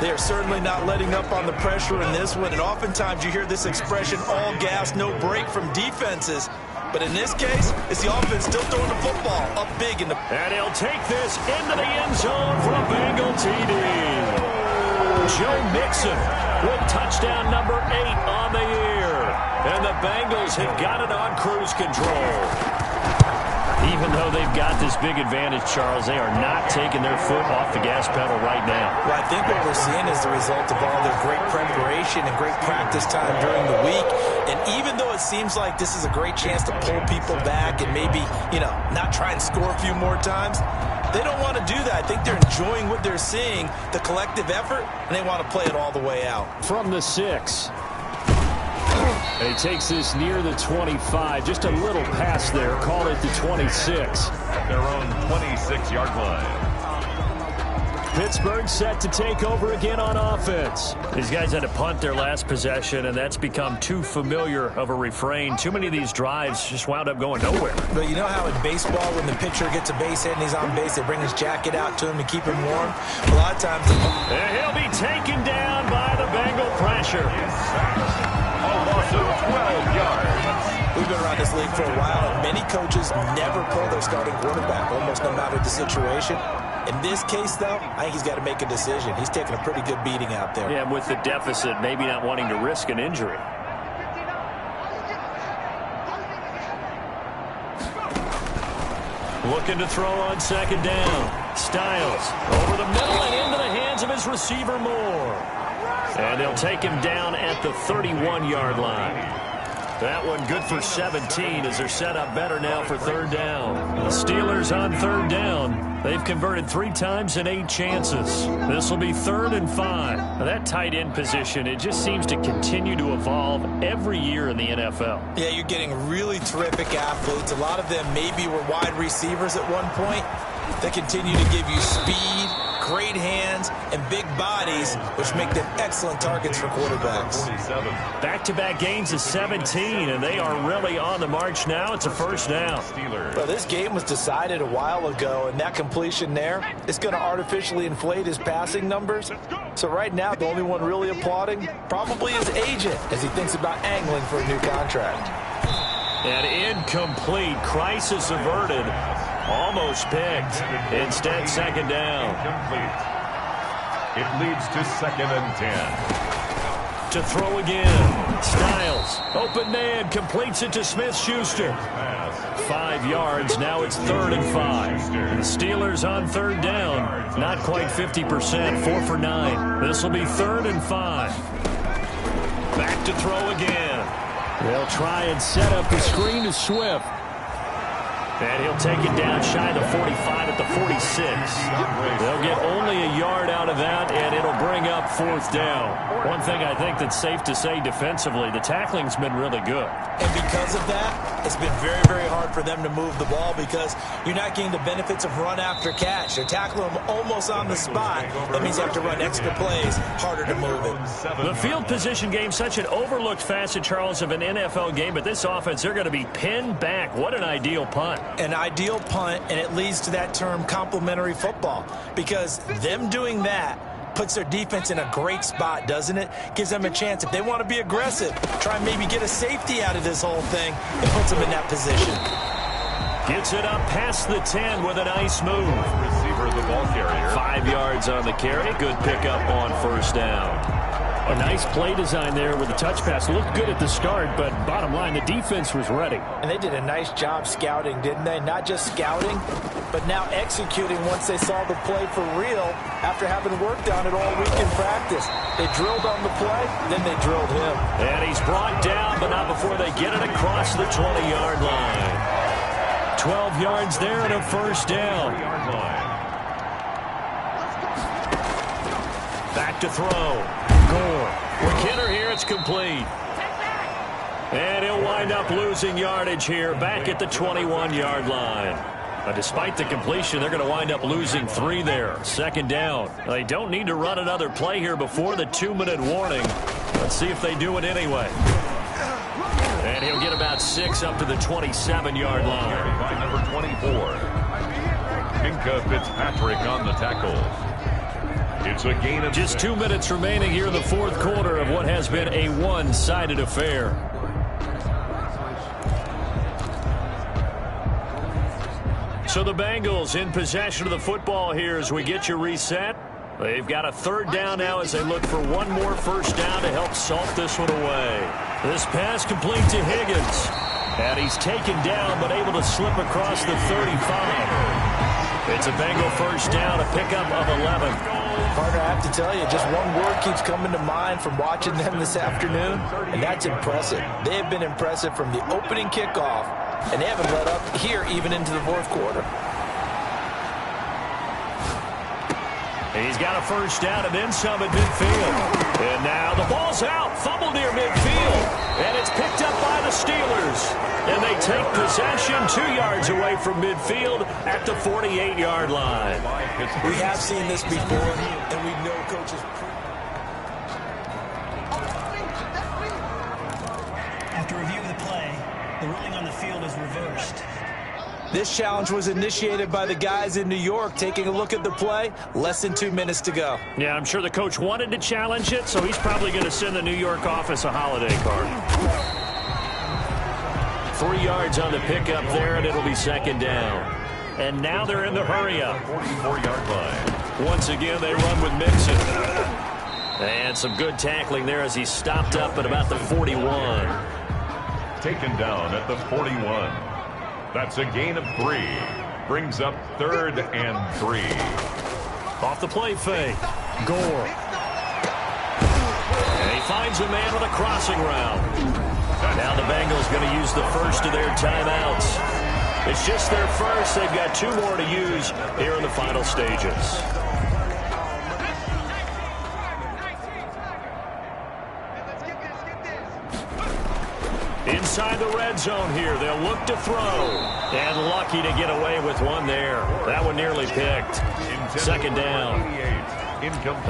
They are certainly not letting up on the pressure in this one, and oftentimes you hear this expression, all gas, no break from defenses. But in this case, it's the offense still throwing the football up big in the... And he'll take this into the end zone for a Bengal TD. Joe Mixon with touchdown number 8 on the year. And the Bengals have got it on cruise control. Even though they've got this big advantage, Charles, they are not taking their foot off the gas pedal right now. Well, I think what we're seeing is the result of all their great preparation and great practice time during the week. And even though it seems like this is a great chance to pull people back and maybe, not try and score a few more times, they don't want to do that. I think they're enjoying what they're seeing, the collective effort, and they want to play it all the way out. From the 6. And he takes this near the 25. Just a little pass there. Call it the 26. At their own 26-yard line. Pittsburgh set to take over again on offense. These guys had to punt their last possession, and that's become too familiar of a refrain. Too many of these drives just wound up going nowhere. But you know how in baseball, when the pitcher gets a base hit and he's on base, they bring his jacket out to him to keep him warm? A lot of times... And he'll be taken down by the Bengal pressure. Almost 12 yards. We've been around this league for a while, and many coaches never pull their starting quarterback, almost no matter the situation. In this case, though, I think he's got to make a decision. He's taking a pretty good beating out there. Yeah, with the deficit, maybe not wanting to risk an injury. Looking to throw on 2nd down. Styles over the middle and into the hands of his receiver Moore. And they'll take him down at the 31-yard line. That one good for 17 as they're set up better now for 3rd down. The Steelers on 3rd down. They've converted 3 times in 8 chances. This will be 3rd and 5. Now that tight end position, it just seems to continue to evolve every year in the NFL. Yeah, you're getting really terrific athletes. A lot of them maybe were wide receivers at one point. They continue to give you speed, great hands, and big bodies, which make them excellent targets for quarterbacks. Back-to-back gains of 17, and they are really on the march now. It's a 1st down. Well, this game was decided a while ago, and that completion there is going to artificially inflate his passing numbers. So right now, the only one really applauding probably his agent as he thinks about angling for a new contract. And incomplete. Crisis averted. Almost picked. Instead, 2nd down. It leads to 2nd and 10. To throw again. Styles. Open man. Completes it to Smith-Schuster. 5 yards. Now it's 3rd and 5. The Steelers on 3rd down. Not quite 50%. 4 for 9. This will be 3rd and 5. Back to throw again. They'll try and set up the screen to Swift. And he'll take it down shy of the 45 at the 46. They'll get only a yard out of that, and it'll bring up 4th down. One thing I think that's safe to say defensively, the tackling's been really good. And because of that, it's been very, very hard for them to move the ball because you're not getting the benefits of run after catch. They're tackling them almost on the spot. That means you have to run extra plays, harder to move it. The field position game, such an overlooked facet, Charles, of an NFL game, but this offense, they're going to be pinned back. What an ideal punt. An ideal punt, and it leads to that term complementary football because them doing that puts their defense in a great spot, doesn't it? Gives them a chance. If they want to be aggressive, try and maybe get a safety out of this whole thing, it puts them in that position. Gets it up past the 10 with a nice move. Receiver, the ball carrier. 5 yards on the carry. Good pickup on 1st down. A nice play design there with the touch pass. Looked good at the start, but bottom line, the defense was ready. And they did a nice job scouting, didn't they? Not just scouting, but now executing once they saw the play for real after having worked on it all week in practice. They drilled on the play, then they drilled him. And he's brought down, but not before they get it across the 20-yard line. 12 yards there and a first down. Back to throw. Gore. McKinnon here. It's complete. And he'll wind up losing yardage here back at the 21-yard line. Despite the completion, they're going to wind up losing 3 there. Second down. They don't need to run another play here before the 2-minute warning. Let's see if they do it anyway. And he'll get about 6 up to the 27-yard line. By number 24. Pinka Fitzpatrick on the tackle. It's a gain of just 2 minutes remaining here in the fourth quarter of what has been a one-sided affair. So the Bengals in possession of the football here as we get you reset. They've got a third down now as they look for one more first down to help salt this one away. This pass complete to Higgins. And he's taken down but able to slip across the 35. It's a Bengal first down, a pickup of 11. Partner, I have to tell you, just one word keeps coming to mind from watching them this afternoon, and that's impressive. They have been impressive from the opening kickoff, and they haven't let up here even into the fourth quarter. He's got a first down and then some at midfield. And now the ball's out, fumbled near midfield, and it's picked up by the Steelers. And they take possession 2 yards away from midfield at the 48-yard line. We have seen this before, and we know coaches. After reviewing the play, the ruling on the field is reversed. This challenge was initiated by the guys in New York. Taking a look at the play, less than 2 minutes to go. Yeah, I'm sure the coach wanted to challenge it, so he's probably going to send the New York office a holiday card. 3 yards on the pickup there, and it'll be second down. And now they're in the hurry-up. 44-yard line. Once again, they run with Mixon. And some good tackling there as he stopped up at about the 41. Taken down at the 41. That's a gain of 3. Brings up 3rd and 3. Off the play fake. Gore. And he finds a man with a crossing route. Now the Bengals going to use the first of their timeouts. It's just their first. They've got 2 more to use here in the final stages. Inside the red zone here. They'll look to throw. And lucky to get away with one there. That one nearly picked. Second down.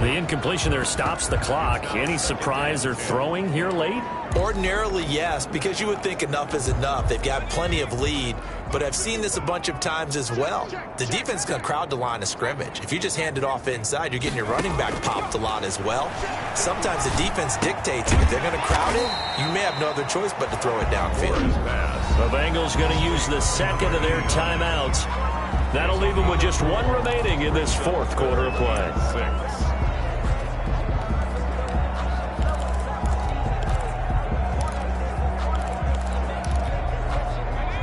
The incompletion there stops the clock. Any surprise they're throwing here late? Ordinarily, yes, because you would think enough is enough. They've got plenty of lead, but I've seen this a bunch of times as well. The defense is going to crowd the line of scrimmage. If you just hand it off inside, you're getting your running back popped a lot as well. Sometimes the defense dictates it. If they're going to crowd it, you may have no other choice but to throw it downfield. The Bengals going to use the second of their timeouts. That'll leave them with just 1 remaining in this fourth quarter of play.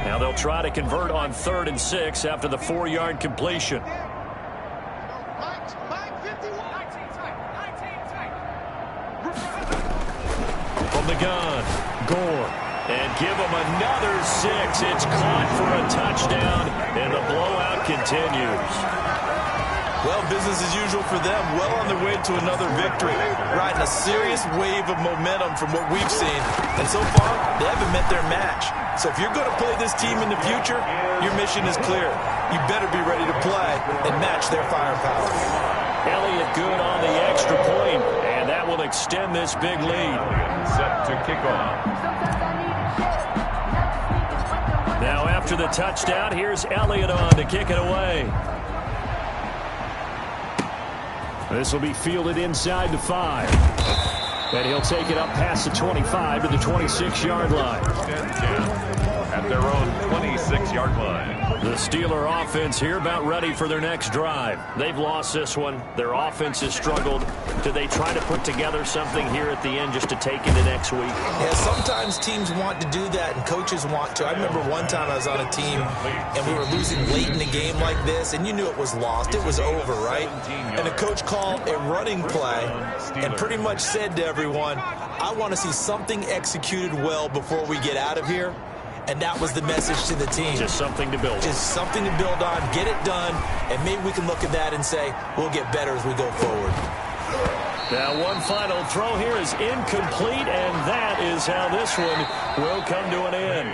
Now they'll try to convert on 3rd and 6 after the 4-yard completion. From the gun, Gore. And give them another 6. It's caught for a touchdown, and the blowout continues. Well, business as usual for them. Well on their way to another victory. Riding a serious wave of momentum from what we've seen. And so far, they haven't met their match. So if you're going to play this team in the future, your mission is clear. You better be ready to play and match their firepower. Elliott good on the extra point, and that will extend this big lead. Set to kick off. Now after the touchdown, here's Elliott on to kick it away. This will be fielded inside the 5. And he'll take it up past the 25 to the 26-yard line. At their own 26-yard line. The Steeler offense here about ready for their next drive. They've lost this one. Their offense has struggled. Do they try to put together something here at the end just to take into next week? Yeah, sometimes teams want to do that and coaches want to. I remember one time I was on a team and we were losing late in the game like this, and you knew it was lost. It was over, right? And the coach called a running play and pretty much said to everyone, I want to see something executed well before we get out of here. and that was the message to the team. Just something to build on. Just something to build on, get it done, and maybe we can look at that and say, we'll get better as we go forward. Now, one final throw here is incomplete, and that is how this one will come to an end.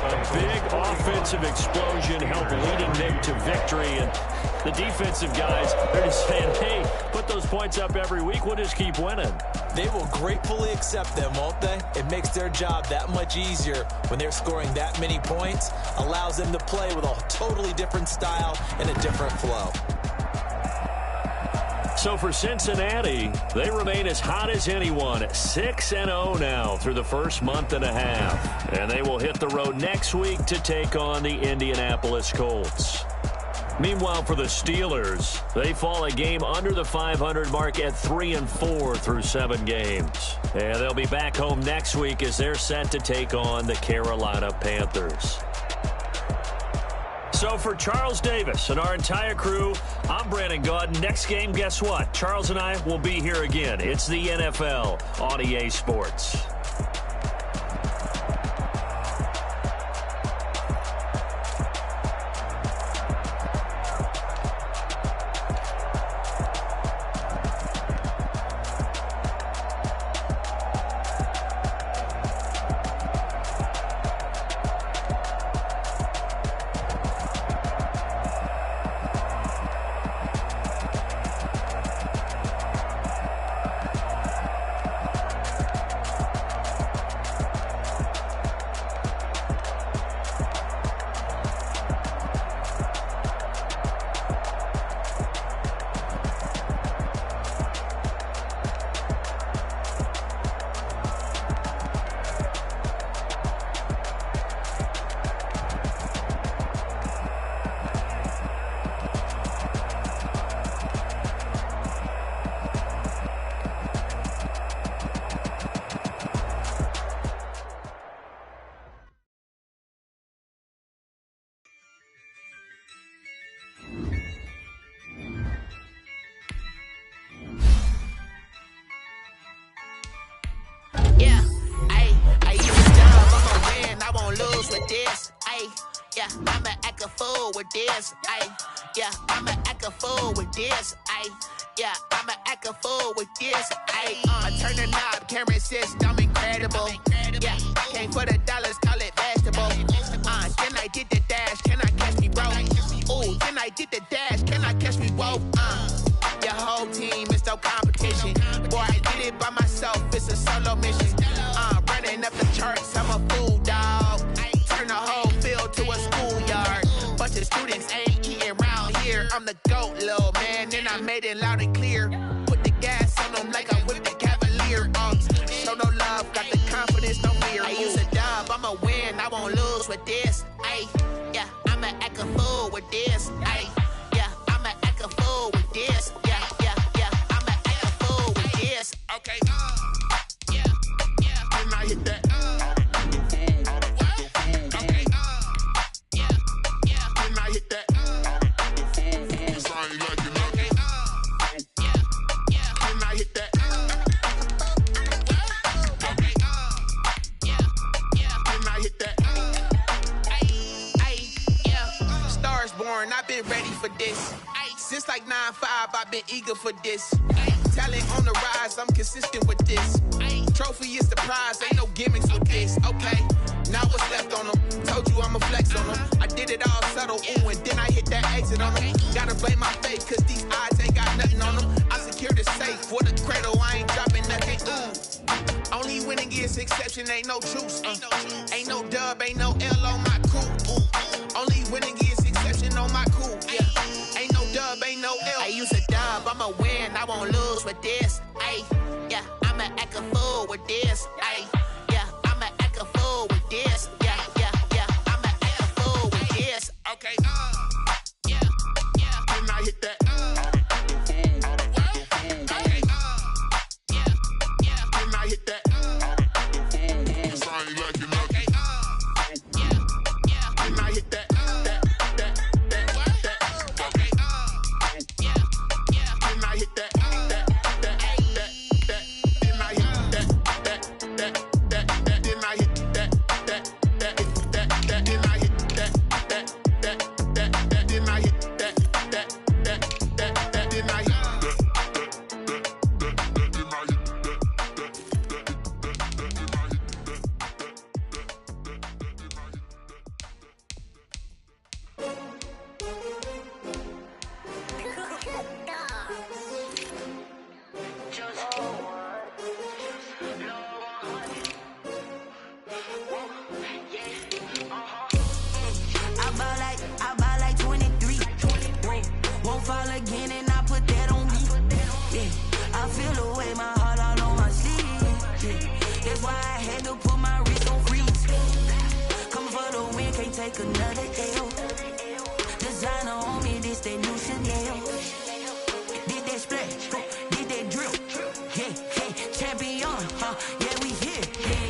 A big offensive explosion helped leading them to victory, and the defensive guys, they're just saying, hey, put those points up every week, we'll just keep winning. They will gratefully accept them, won't they? It makes their job that much easier when they're scoring that many points, allows them to play with a totally different style and a different flow. So for Cincinnati, they remain as hot as anyone, 6-0 now through the first month and a half. And they will hit the road next week to take on the Indianapolis Colts. Meanwhile, for the Steelers, they fall a game under the 500 mark at 3-4 through 7 games. And they'll be back home next week as they're set to take on the Carolina Panthers. So for Charles Davis and our entire crew, I'm Brandon Gaudin. Next game, guess what? Charles and I will be here again. It's the NFL on EA Sports. I'ma act a fool with this, I'ma act a fool with this, I'ma act a fool with this, I turn the knob, camera says I'm incredible, came for the dollars, call it vegetable, then I did the dash, can I catch me, bro, ooh, then I did the dash, can I catch me, whoa, your whole team is no competition, boy, I did it by myself, it's a solo mission, running up the charts, I'm a fool, dog, turn the whole field to a schoolyard. Bunch of students ain't eating around here. I'm the GOAT, little man, and I made it loud and clear. Put the gas on them like I whipped the Cavalier. Show no love, got the confidence, no fear. I use a dub, I'ma win, I won't lose with this. I'ma act a fool with this. I'ma act a fool with this. I'ma act a fool with this. Okay. Then I hit that. I've been ready for this. Since like 9-5, I've been eager for this. Talent on the rise, I'm consistent with this. Trophy is the prize, ain't no gimmicks with this. Okay, now what's left on them? Told you I'ma flex on them. I did it all subtle, ooh, and then I hit that exit on them. Gotta blame my faith, cause these odds ain't got nothing on them. I secure the safe for the cradle, I ain't dropping nothing, ooh. Only winning is exception, ain't no truce. Ain't no dub, ain't no L on my crew. Only winning is exception on my cool, Ain't no dub, ain't no L. I use a dub, I'ma win, I won't lose with this. I'ma act a fool with this. I'ma act a fool with this. I'ma act a fool with this. Okay. Then I hit that. Okay. Then I hit that. I ain't like it, okay. take another L. Designer on me, this that new Chanel. Did that splash, did that drill. Yeah, champion, yeah, we here.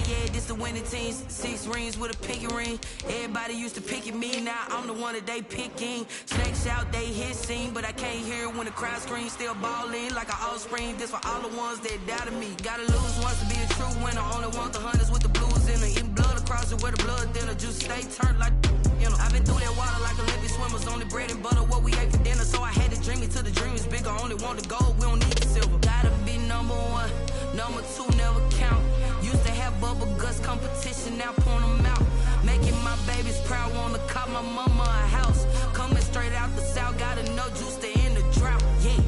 Yeah, this the winning team. 6 rings with a pinky ring. Everybody used to pick at me, now I'm the one that they picking. Snakes out, they hissing, but I can't hear when the crowd screams. Still balling like an offspring. This for all the ones that doubted me. Gotta lose once to be a true winner. Only want the hunters with the blues in her. Eating blood across it where the blood dinner. Juice stay turned like, you know. I've been through that water like Olympic swimmers. Only bread and butter, what we ate for dinner. So I had to dream it till the dream is bigger. Only want the gold, we don't need the silver. Gotta be number 1, number 2 never count. Used to have bubble guts competition, now point them out. Making my babies proud, wanna cop my mama a house. Coming straight out the south, gotta know juice to end the drought. Yeah,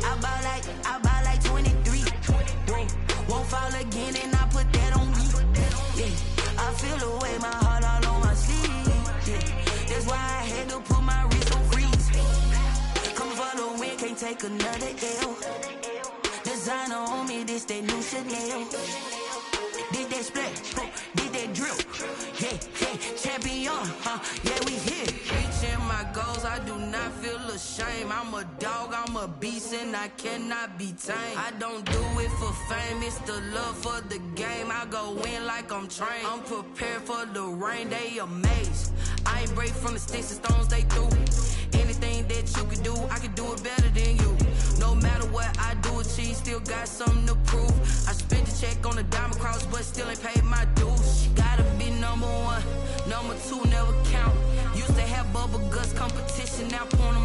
I buy like 23. Whoa, won't fall again, and I put that on me. Yeah, I feel the way, my heart all on my sleeve. Yeah, that's why I had to put my wrist on freeze. Coming for the win, can't take another L. Designer on me, this that new Chanel. Did that splash, did that drill. Yeah, champion, yeah, we here. Reaching my goals, I do not feel ashamed. I'm a dog, I'm a beast, and I cannot be tamed. I don't do it for fame, it's the love for the game. I go in like I'm trained. I'm prepared for the rain, they amazed. I ain't break from the sticks and stones they threw. Anything that you can do, I can do it better than you. No matter what I do, achieve, still got something to prove. I spent the check on the diamond cross, but still ain't paid my dues. Gotta be number 1, number 2 never count. Used to have bubble guts competition, now point 'em